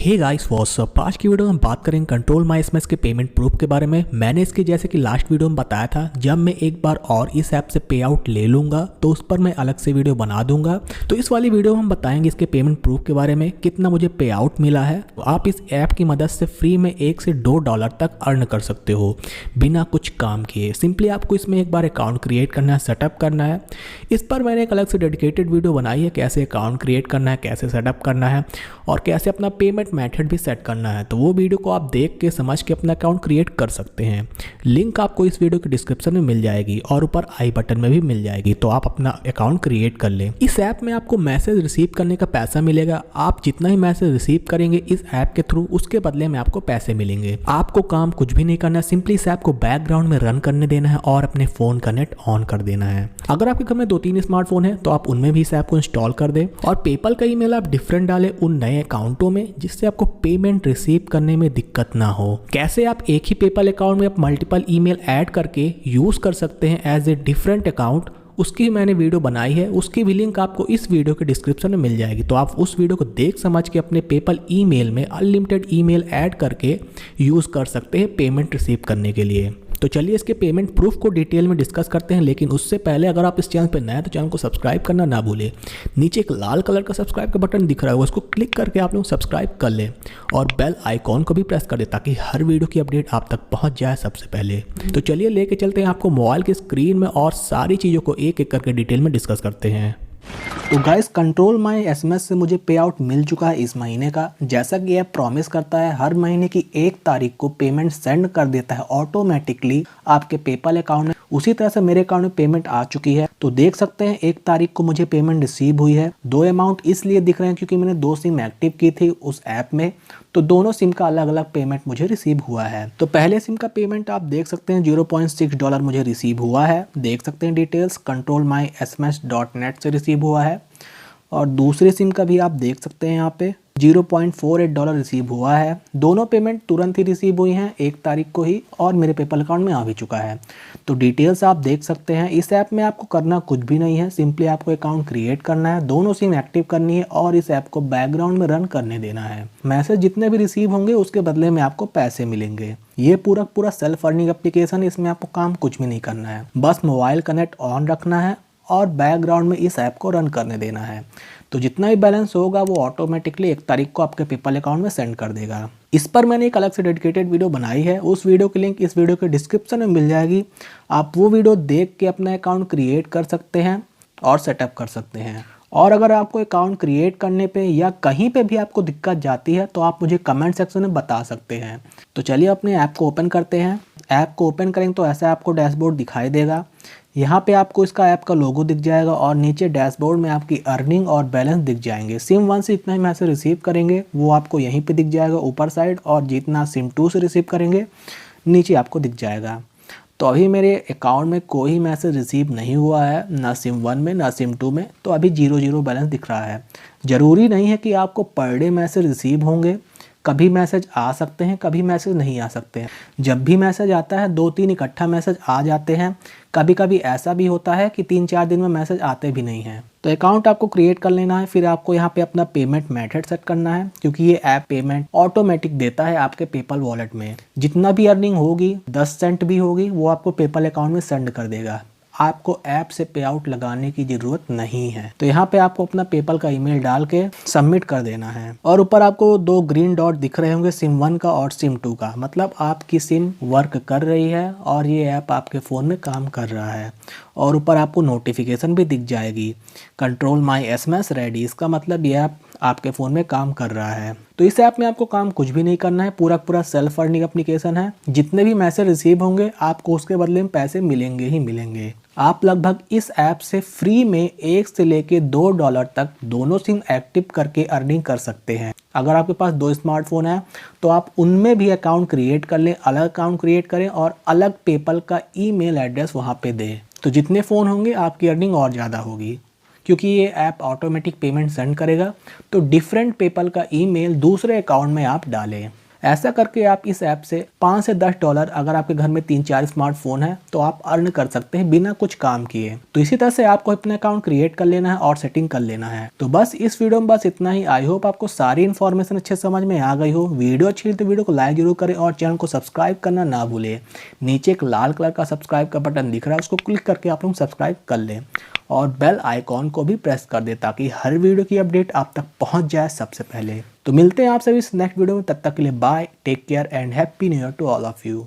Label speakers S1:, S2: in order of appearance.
S1: Hey guys what's up. आज की video में बात करेंगे कंट्रोल माई एसएमएस के पेमेंट प्रूफ के बारे में। मैंने इसके जैसे कि लास्ट वीडियो में बताया था, जब मैं एक बार और इस ऐप से पे आउट ले लूंगा तो उस पर मैं अलग से वीडियो बना दूंगा। तो इस वाली वीडियो में हम बताएंगे इसके पेमेंट प्रूफ के बारे में, कितना मुझे पे आउट मिला है। तो आप इस ऐप की मदद से फ्री में $1 से $2 तक अर्न कर सकते हो बिना कुछ काम किए। सिंपली आपको इसमें एक बार अकाउंट क्रिएट करना है, सेटअप करना है। इस पर मैंने एक अलग से डेडिकेटेड वीडियो बनाई है, कैसे अकाउंट क्रिएट करना है, कैसे सेटअप करना है और कैसे अपना पेमेंट मेथड भी सेट करना है। तो वो वीडियो को आप देख के समझ के अपना अकाउंट क्रिएट कर सकते हैं। लिंक आपको इस वीडियो के डिस्क्रिप्शन में मिल जाएगी और ऊपर आई बटन में भी मिल जाएगी, तो आप अपना अकाउंट क्रिएट कर लें। इस ऐप में आपको मैसेज रिसीव करने का पैसा मिलेगा। आप जितना ही मैसेज रिसीव करेंगे इस ऐप के थ्रू, उसके बदले में आपको पैसे मिलेंगे। आपको काम कुछ भी नहीं करना, सिंपली इस ऐप को बैकग्राउंड में रन करने देना है और अपने फोन का नेट ऑन कर देना है। अगर आपके घर में 2-3 स्मार्टफोन है तो आप उनमें भी इस ऐप को इंस्टॉल कर दें और पेपल का ईमेल आप डिफरेंट डालें उन नए अकाउंटों में, जिससे आपको पेमेंट रिसीव करने में दिक्कत ना हो। कैसे आप एक ही पेपल अकाउंट में आप मल्टीपल ईमेल ऐड करके यूज कर सकते हैं एज ए डिफरेंट अकाउंट, उसकी मैंने वीडियो बनाई है। उसकी भी लिंक आपको इस वीडियो के डिस्क्रिप्शन में मिल जाएगी, तो आप उस वीडियो को देख समझ के अपने पेपल ईमेल में अनलिमिटेड ईमेल ऐड करके यूज कर सकते हैं पेमेंट रिसीव करने के लिए। तो चलिए इसके पेमेंट प्रूफ को डिटेल में डिस्कस करते हैं, लेकिन उससे पहले अगर आप इस चैनल पर नए हैं तो चैनल को सब्सक्राइब करना ना भूलें। नीचे एक लाल कलर का सब्सक्राइब का बटन दिख रहा है, उसको क्लिक करके आप लोग सब्सक्राइब कर लें और बेल आइकॉन को भी प्रेस कर दें ताकि हर वीडियो की अपडेट आप तक पहुंच जाए सबसे पहले। तो चलिए लेके चलते हैं आपको मोबाइल की स्क्रीन में और सारी चीज़ों को एक एक करके डिटेल में डिस्कस करते हैं। तो गाइस, कंट्रोल माई एसएमएस से मुझे पे आउट मिल चुका है इस महीने का। जैसा कि ऐप प्रॉमिस करता है, हर महीने की 1 तारीख को पेमेंट सेंड कर देता है ऑटोमेटिकली आपके पेपल अकाउंट में। उसी तरह से मेरे अकाउंट में पेमेंट आ चुकी है। तो देख सकते हैं 1 तारीख को मुझे पेमेंट रिसीव हुई है। 2 अमाउंट इसलिए दिख रहे हैं क्योंकि मैंने 2 सिम एक्टिव की थी उस ऐप में, तो दोनों सिम का अलग अलग पेमेंट मुझे रिसीव हुआ है। तो पहले सिम का पेमेंट आप देख सकते हैं $0.6 मुझे रिसीव हुआ है। देख सकते हैं डिटेल्स controlmysms.net से रिसीव हुआ है। और दूसरे सिम का भी आप देख सकते हैं यहाँ पे $0.48 रिसीव हुआ है। दोनों पेमेंट तुरंत ही रिसीव हुई हैं 1 तारीख को ही और मेरे पेपल अकाउंट में आ भी चुका है। तो डिटेल्स आप देख सकते हैं। इस ऐप में आपको करना कुछ भी नहीं है, सिंपली आपको अकाउंट क्रिएट करना है, दोनों सिम एक्टिव करनी है और इस ऐप को बैकग्राउंड में रन करने देना है। मैसेज जितने भी रिसीव होंगे उसके बदले में आपको पैसे मिलेंगे। ये पूरा सेल्फ अर्निंग एप्लीकेशन है, इसमें आपको काम कुछ भी नहीं करना है, बस मोबाइल का नेट ऑन रखना है और बैकग्राउंड में इस ऐप को रन करने देना है। तो जितना भी बैलेंस होगा वो ऑटोमेटिकली 1 तारीख को आपके पेपल अकाउंट में सेंड कर देगा। इस पर मैंने एक अलग से डेडिकेटेड वीडियो बनाई है, उस वीडियो की लिंक इस वीडियो के डिस्क्रिप्शन में मिल जाएगी। आप वो वीडियो देख के अपना अकाउंट क्रिएट कर सकते हैं और सेटअप कर सकते हैं। और अगर आपको अकाउंट क्रिएट करने पे या कहीं पे भी आपको दिक्कत जाती है तो आप मुझे कमेंट सेक्शन में बता सकते हैं। तो चलिए अपने ऐप को ओपन करते हैं। ऐप को ओपन करेंगे तो ऐसा आपको डैशबोर्ड दिखाई देगा। यहाँ पे आपको इसका ऐप का लोगो दिख जाएगा और नीचे डैशबोर्ड में आपकी अर्निंग और बैलेंस दिख जाएंगे। सिम 1 से इतना ही मैसेज रिसीव करेंगे वो आपको यहीं पे दिख जाएगा ऊपर साइड, और जितना सिम 2 से रिसीव करेंगे नीचे आपको दिख जाएगा। तो अभी मेरे अकाउंट में कोई मैसेज रिसीव नहीं हुआ है, ना सिम 1 में ना सिम 2 में, तो अभी 0 बैलेंस दिख रहा है। ज़रूरी नहीं है कि आपको पर डे मैसेज रिसीव होंगे, कभी मैसेज आ सकते हैं कभी मैसेज नहीं आ सकते हैं। जब भी मैसेज आता है 2-3 इकट्ठा मैसेज आ जाते हैं। कभी कभी ऐसा भी होता है कि 3-4 दिन में मैसेज आते भी नहीं हैं। तो अकाउंट आपको क्रिएट कर लेना है, फिर आपको यहाँ पे अपना पेमेंट मेथड सेट करना है, क्योंकि ये ऐप पेमेंट ऑटोमेटिक देता है आपके पेपल वॉलेट में। जितना भी अर्निंग होगी 10 सेंट भी होगी वो आपको पेपल अकाउंट में सेंड कर देगा। आपको ऐप से पे आउट लगाने की जरूरत नहीं है। तो यहाँ पे आपको अपना पेपल का ईमेल डाल के सबमिट कर देना है और ऊपर आपको 2 ग्रीन डॉट दिख रहे होंगे, सिम 1 का और सिम 2 का, मतलब आपकी सिम वर्क कर रही है और ये ऐप आपके फ़ोन में काम कर रहा है। और ऊपर आपको नोटिफिकेशन भी दिख जाएगी कंट्रोल माई एसएमएस रेडी, इसका मतलब ये ऐप आपके फ़ोन में काम कर रहा है। तो इस ऐप में आपको काम कुछ भी नहीं करना है, पूरा सेल्फ अर्निंग एप्लीकेशन है। जितने भी मैसेज रिसीव होंगे आपको उसके बदले में पैसे मिलेंगे ही मिलेंगे। आप लगभग इस ऐप से फ्री में $1 से लेके $2 तक दोनों सिम एक्टिव करके अर्निंग कर सकते हैं। अगर आपके पास 2 स्मार्टफोन है तो आप उनमें भी अकाउंट क्रिएट कर लें, अलग अकाउंट क्रिएट करें और अलग पेपल का ईमेल एड्रेस वहाँ पे दें। तो जितने फ़ोन होंगे आपकी अर्निंग और ज़्यादा होगी, क्योंकि ये ऐप ऑटोमेटिक पेमेंट सेंड करेगा। तो डिफरेंट पेपल का ईमेल दूसरे अकाउंट में आप डालें। ऐसा करके आप इस ऐप से $5 से $10, अगर आपके घर में 3-4 स्मार्टफोन है तो आप अर्न कर सकते हैं बिना कुछ काम किए। तो इसी तरह से आपको अपना अकाउंट क्रिएट कर लेना है और सेटिंग कर लेना है। तो बस इस वीडियो में बस इतना ही। आई होप आपको सारी इन्फॉर्मेशन अच्छे समझ में आ गई हो। वीडियो अच्छी लगी तो वीडियो को लाइक जरूर करें और चैनल को सब्सक्राइब करना ना भूलें। नीचे एक लाल कलर का सब्सक्राइब का बटन दिख रहा है, उसको क्लिक करके आप लोग सब्सक्राइब कर लें और बेल आइकॉन को भी प्रेस कर दें ताकि हर वीडियो की अपडेट आप तक पहुंच जाए सबसे पहले। तो मिलते हैं आप सभी नेक्स्ट वीडियो में, तब तक के लिए bye, take care and happy new year to all of you.